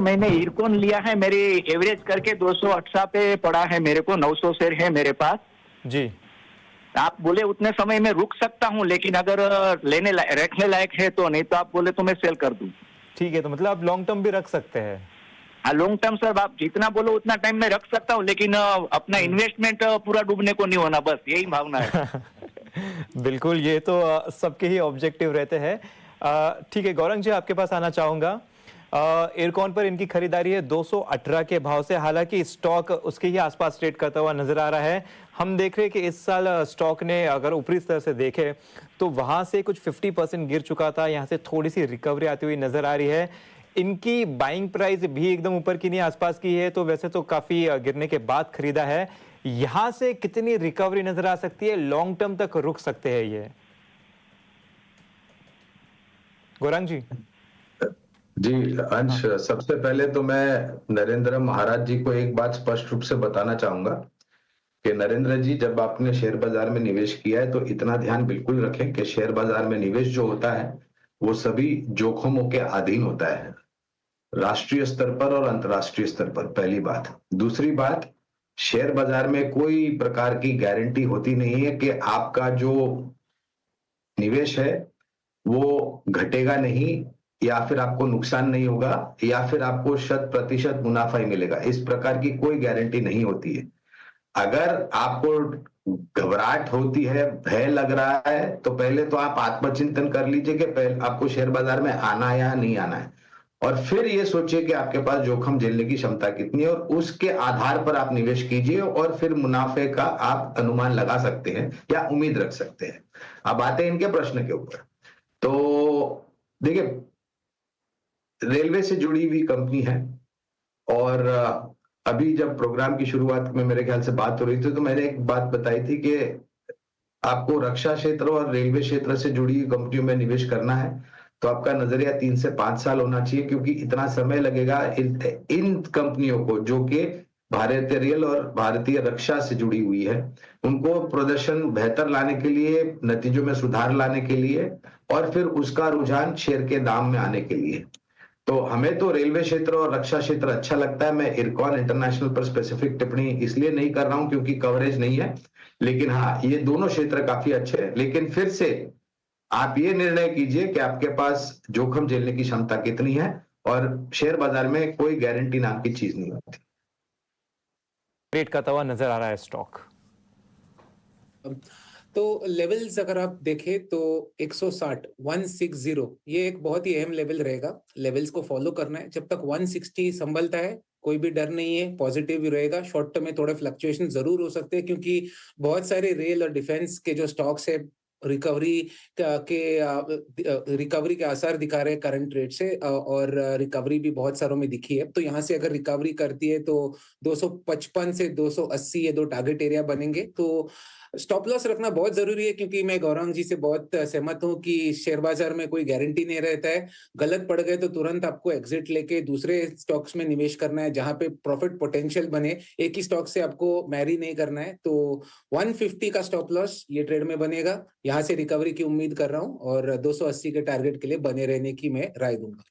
मैंने इरकॉन लिया है, मेरी एवरेज करके 218 पे पड़ा है, मेरे को 900 शेयर है मेरे पास। जी। आप बोले उतने समय में रुक सकता हूं, लेकिन अगर रखने लायक है तो, नहीं तो आप बोले तो मैं सेल कर दूं। ठीक है, तो मतलब आप लॉन्ग टर्म भी रख सकते हैं। हाँ, लॉन्ग टर्म सर, आप जितना बोलो उतना टाइम में रख सकता हूँ, लेकिन अपना इन्वेस्टमेंट पूरा डूबने को नहीं होना, बस यही भावना है। बिल्कुल, ये तो सबके ही ऑब्जेक्टिव रहते हैं। ठीक है, गौरंग जी आपके पास आना चाहूंगा। एयरकॉन पर इनकी खरीदारी है 218 के भाव से, हालांकि स्टॉक उसके ही आसपास ट्रेड करता हुआ नजर आ रहा है। हम देख रहे हैं कि इस साल स्टॉक ने अगर ऊपरी स्तर से देखे तो वहां से कुछ 50% गिर चुका था, यहां से थोड़ी सी रिकवरी आती हुई नजर आ रही है। इनकी बाइंग प्राइस भी एकदम ऊपर की नहीं, आसपास की है, तो वैसे तो काफी गिरने के बाद खरीदा है। यहां से कितनी रिकवरी नजर आ सकती है, लॉन्ग टर्म तक रुक सकते हैं ये, गौरंग जी? जी अंश, हाँ। सबसे पहले तो मैं नरेंद्र महाराज जी को एक बात स्पष्ट रूप से बताना चाहूंगा कि नरेंद्र जी, जब आपने शेयर बाजार में निवेश किया है तो इतना ध्यान बिल्कुल रखें कि शेयर बाजार में निवेश जो होता है वो सभी जोखिमों के अधीन होता है, राष्ट्रीय स्तर पर और अंतर्राष्ट्रीय स्तर पर। पहली बात। दूसरी बात, शेयर बाजार में कोई प्रकार की गारंटी होती नहीं है कि आपका जो निवेश है वो घटेगा नहीं, या फिर आपको नुकसान नहीं होगा, या फिर आपको 100% मुनाफा ही मिलेगा। इस प्रकार की कोई गारंटी नहीं होती है। अगर आपको घबराहट होती है, भय लग रहा है, तो पहले तो आप आत्मचिंतन कर लीजिए कि पहले आपको शेयर बाजार में आना है या नहीं आना है, और फिर ये सोचिए कि आपके पास जोखिम झेलने की क्षमता कितनी है, और उसके आधार पर आप निवेश कीजिए और फिर मुनाफे का आप अनुमान लगा सकते हैं या उम्मीद रख सकते हैं। अब आते हैं इनके प्रश्न के ऊपर। तो देखिए, रेलवे से जुड़ी हुई कंपनी है, और अभी जब प्रोग्राम की शुरुआत में मेरे ख्याल से बात हो रही थी तो मैंने एक बात बताई थी कि आपको रक्षा क्षेत्र और रेलवे क्षेत्र से जुड़ी हुई कंपनियों में निवेश करना है तो आपका नजरिया 3 से 5 साल होना चाहिए, क्योंकि इतना समय लगेगा इन कंपनियों को, जो कि भारतीय रेल और भारतीय रक्षा से जुड़ी हुई है, उनको प्रदर्शन बेहतर लाने के लिए, नतीजों में सुधार लाने के लिए, और फिर उसका रुझान शेयर के दाम में आने के लिए। तो हमें तो रेलवे क्षेत्र और रक्षा क्षेत्र अच्छा लगता है। मैं इरकॉन इंटरनेशनल पर स्पेसिफिक टिप्पणी इसलिए नहीं कर रहा हूं क्योंकि कवरेज नहीं है, लेकिन हाँ, ये दोनों क्षेत्र काफी अच्छे हैं। लेकिन फिर से आप ये निर्णय कीजिए कि आपके पास जोखिम झेलने की क्षमता कितनी है, और शेयर बाजार में कोई गारंटी नाम की चीज नहीं होती। रेट करता हुआ नजर आ रहा है स्टॉक। तो लेवल्स अगर आप देखें तो 160 160 ये एक बहुत ही अहम लेवल रहेगा। लेवल्स को फॉलो करना है। जब तक 160 संभलता है कोई भी डर नहीं है, पॉजिटिव ही रहेगा। शॉर्ट टर्म में थोड़े फ्लक्चुएशन जरूर हो सकते हैं, क्योंकि बहुत सारे रेल और डिफेंस के जो स्टॉक्स है रिकवरी के आसार दिखा रहे हैं करंट रेट से, और रिकवरी भी बहुत सारों में दिखी है। तो यहाँ से अगर रिकवरी करती है तो 255 से 280 ये दो टारगेट एरिया बनेंगे। तो स्टॉप लॉस रखना बहुत जरूरी है, क्योंकि मैं गौरंग जी से बहुत सहमत हूं कि शेयर बाजार में कोई गारंटी नहीं रहता है। गलत पड़ गए तो तुरंत आपको एग्जिट लेके दूसरे स्टॉक्स में निवेश करना है जहां पे प्रॉफिट पोटेंशियल बने। एक ही स्टॉक से आपको मैरी नहीं करना है। तो 150 का स्टॉप लॉस ये ट्रेड में बनेगा। यहां से रिकवरी की उम्मीद कर रहा हूं और 280 के टारगेट के लिए बने रहने की मैं राय दूंगा।